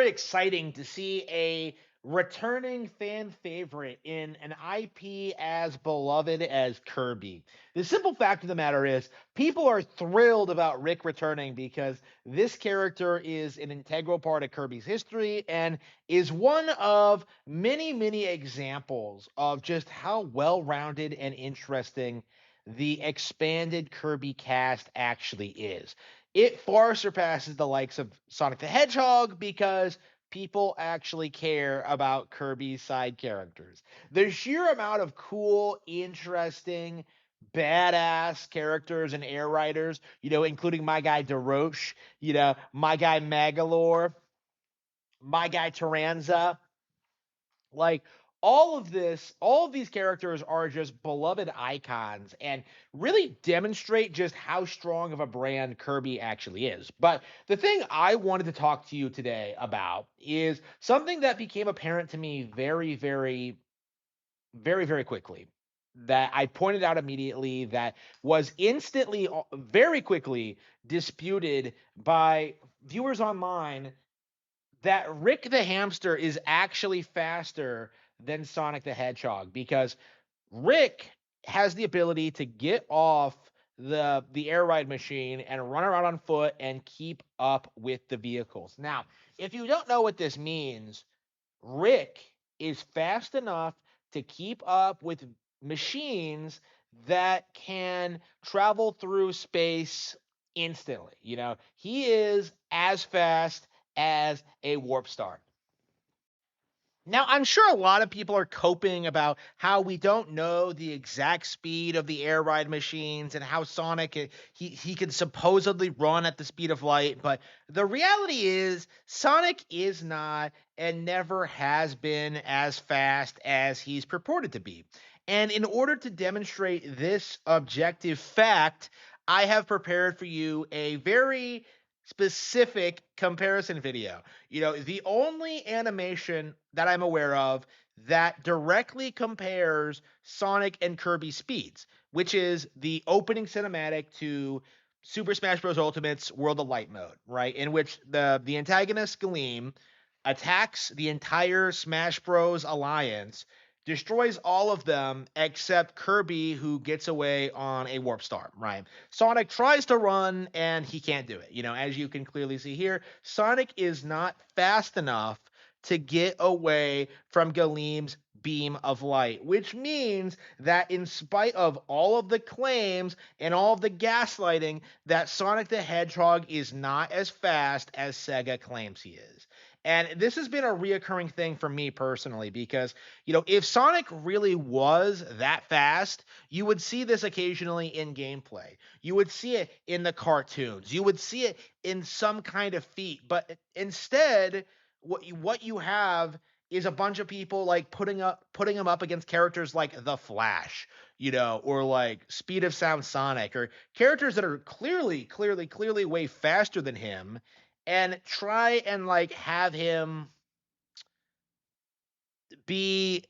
very exciting to see a returning fan favorite in an IP as beloved as Kirby. The simple fact of the matter is, people are thrilled about Rick returning because this character is an integral part of Kirby's history and is one of many, many examples of just how well rounded and interesting the expanded Kirby cast actually is. It far surpasses the likes of Sonic the Hedgehog because people actually care about Kirby's side characters. The sheer amount of cool, interesting, badass characters and air riders, including my guy DeRoche, my guy Magalore, my guy Taranza, like all of these characters are just beloved icons and really demonstrate just how strong of a brand Kirby actually is. But the thing I wanted to talk to you today about is something that became apparent to me very, very, very, very quickly. That I pointed out immediately, that was instantly, very quickly disputed by viewers online, that Rick the Hamster is actually faster than Sonic the Hedgehog because Rick has the ability to get off the air ride machine and run around on foot and keep up with the vehicles. Now, if you don't know what this means, Rick is fast enough to keep up with machines that can travel through space instantly. He is as fast as a warp star. Now, I'm sure a lot of people are coping about how we don't know the exact speed of the air ride machines and how Sonic he can supposedly run at the speed of light, but the reality is Sonic is not and never has been as fast as he's purported to be. And in order to demonstrate this objective fact, I have prepared for you a very specific comparison video. The only animation that I'm aware of that directly compares Sonic and Kirby speeds, which is the opening cinematic to Super Smash Bros. Ultimate's World of Light mode, right? In which the antagonist Gleam attacks the entire Smash Bros. Alliance, destroys all of them except Kirby, who gets away on a warp star, right? Sonic tries to run and he can't do it. As you can clearly see here, Sonic is not fast enough to get away from Galeem's beam of light, which means that in spite of all of the claims and all of the gaslighting, that Sonic the Hedgehog is not as fast as Sega claims he is. And this has been a reoccurring thing for me personally because, if Sonic really was that fast, you would see this occasionally in gameplay. You would see it in the cartoons. You would see it in some kind of feat. But instead, what you have is a bunch of people like putting him up against characters like the Flash, or like Speed of Sound Sonic, or characters that are clearly way faster than him, and try and like have him be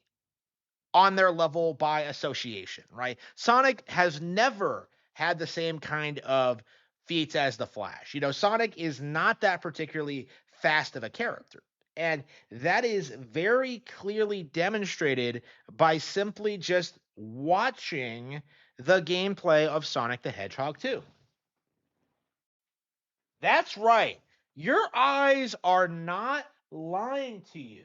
on their level by association, right? Sonic has never had the same kind of feats as the Flash. Sonic is not that particularly fast of a character. And that is very clearly demonstrated by simply just watching the gameplay of Sonic the Hedgehog 2. That's right. Your eyes are not lying to you.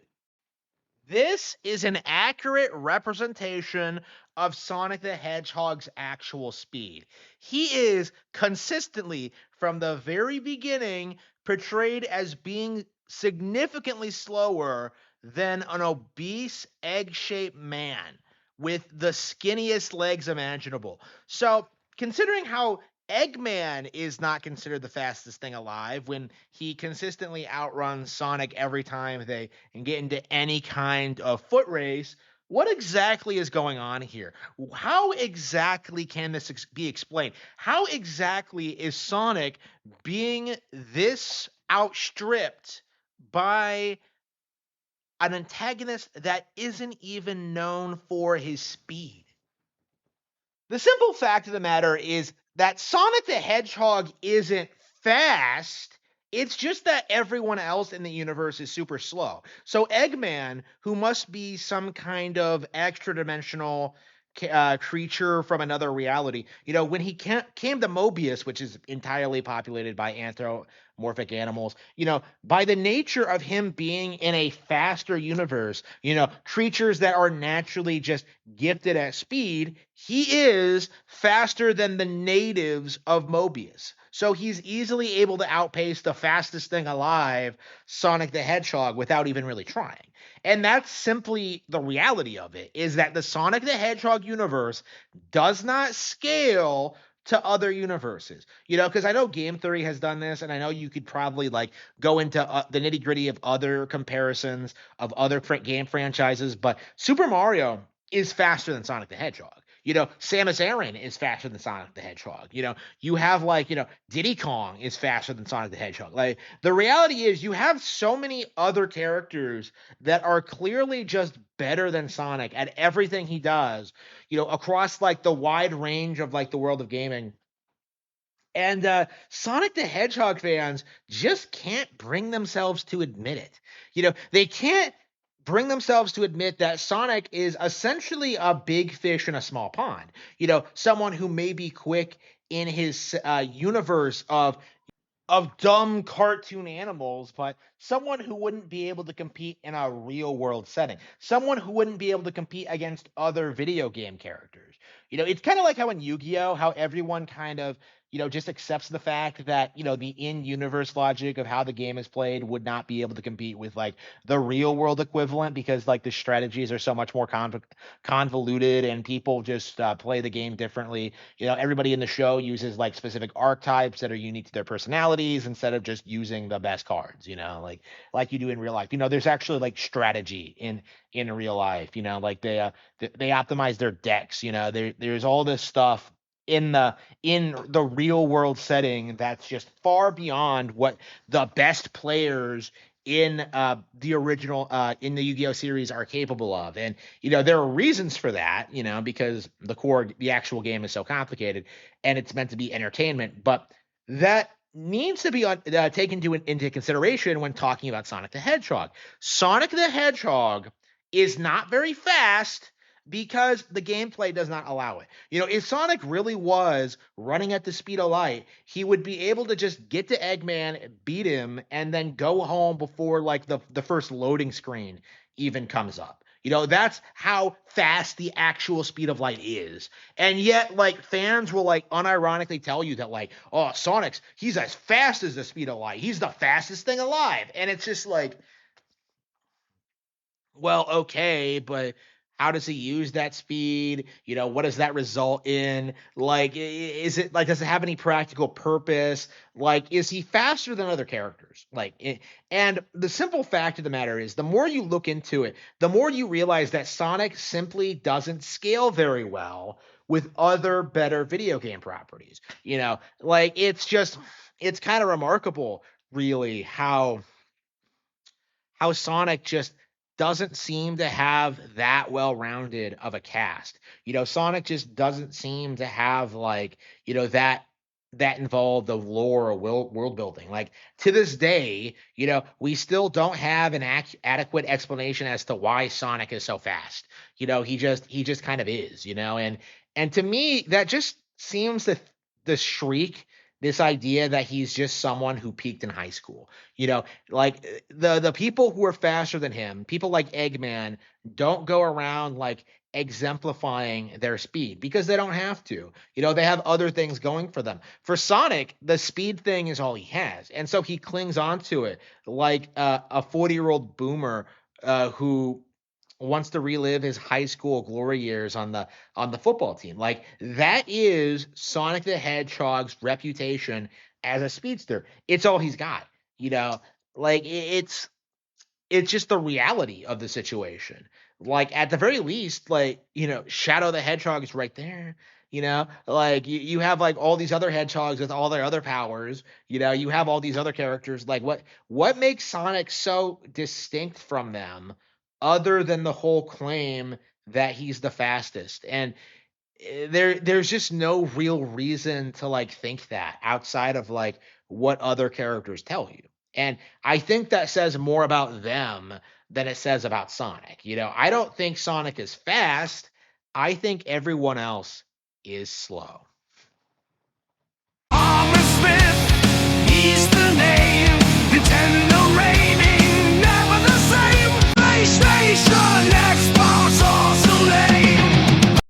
This is an accurate representation of Sonic the Hedgehog's actual speed. He is consistently, from the very beginning, portrayed as being significantly slower than an obese, egg shaped man with the skinniest legs imaginable. So, considering how Eggman is not considered the fastest thing alive when he consistently outruns Sonic every time they get into any kind of foot race. What exactly is going on here? How exactly can this be explained? How exactly is Sonic being this outstripped by an antagonist that isn't even known for his speed? The simple fact of the matter is that Sonic the Hedgehog isn't fast, It's just that everyone else in the universe is super slow. So Eggman, who must be some kind of extra dimensional creature from another reality, when he came to Mobius, which is entirely populated by anthropomorphic animals, by the nature of him being in a faster universe, creatures that are naturally just gifted at speed, he is faster than the natives of Mobius. So he's easily able to outpace the fastest thing alive, Sonic the Hedgehog, without even really trying. And that's simply the reality of it, is that the Sonic the Hedgehog universe does not scale to other universes. Because I know Game Theory has done this, and I know you could probably like go into the nitty gritty of other comparisons of other game franchises, but Super Mario is faster than Sonic the Hedgehog. Samus Aran is faster than Sonic the Hedgehog. You have like, Diddy Kong is faster than Sonic the Hedgehog. Like the reality is you have so many other characters that are clearly just better than Sonic at everything he does, across like the wide range of like the world of gaming. And Sonic the Hedgehog fans just can't bring themselves to admit it. They can't bring themselves to admit that Sonic is essentially a big fish in a small pond. Someone who may be quick in his universe of dumb cartoon animals, but someone who wouldn't be able to compete in a real world setting, someone who wouldn't be able to compete against other video game characters. It's kind of like how in Yu-Gi-Oh, how everyone kind of, just accepts the fact that, the in-universe logic of how the game is played would not be able to compete with like the real world equivalent because like the strategies are so much more convoluted and people just play the game differently. Everybody in the show uses like specific archetypes that are unique to their personalities instead of just using the best cards, like you do in real life. There's actually like strategy in real life, like they optimize their decks, there's all this stuff in the real world setting that's just far beyond what the best players in the original in the Yu-Gi-Oh series are capable of. And there are reasons for that, because the actual game is so complicated and it's meant to be entertainment, but that needs to be taken into consideration when talking about Sonic the Hedgehog. Sonic the Hedgehog is not very fast because the gameplay does not allow it. If Sonic really was running at the speed of light, he would be able to just get to Eggman, beat him, and then go home before like the first loading screen even comes up. That's how fast the actual speed of light is. And yet, like, fans will like unironically tell you that, like, oh, he's as fast as the speed of light. He's the fastest thing alive. And it's just like, well, okay, but how does he use that speed? What does that result in? Like, is it like, does it have any practical purpose? Like, is he faster than other characters? And the simple fact of the matter is, the more you look into it, the more you realize that Sonic simply doesn't scale very well with other better video game properties. Like, it's kind of remarkable, really, how Sonic just doesn't seem to have that well-rounded of a cast. Sonic just doesn't seem to have like, that involved the lore or world building. Like to this day, we still don't have an adequate explanation as to why Sonic is so fast. He just kind of is, and to me that just seems to shriek this idea that he's just someone who peaked in high school. Like the people who are faster than him, people like Eggman, don't go around like exemplifying their speed because they don't have to. They have other things going for them. For Sonic, the speed thing is all he has, and so he clings on to it like a 40-year-old boomer who wants to relive his high school glory years on the football team. Like that is Sonic the Hedgehog's reputation as a speedster. It's all he's got. You know, like it's just the reality of the situation. Like at the very least, like Shadow the Hedgehog is right there. Like you have like all these other hedgehogs with all their other powers. You have all these other characters. Like what makes Sonic so distinct from them, other than the whole claim that he's the fastest? And there's just no real reason to like think that outside of like what other characters tell you. And I think that says more about them than it says about Sonic. I don't think Sonic is fast. I think everyone else is slow. He's the name, Nintendo reigning, never the same. PlayStation Next.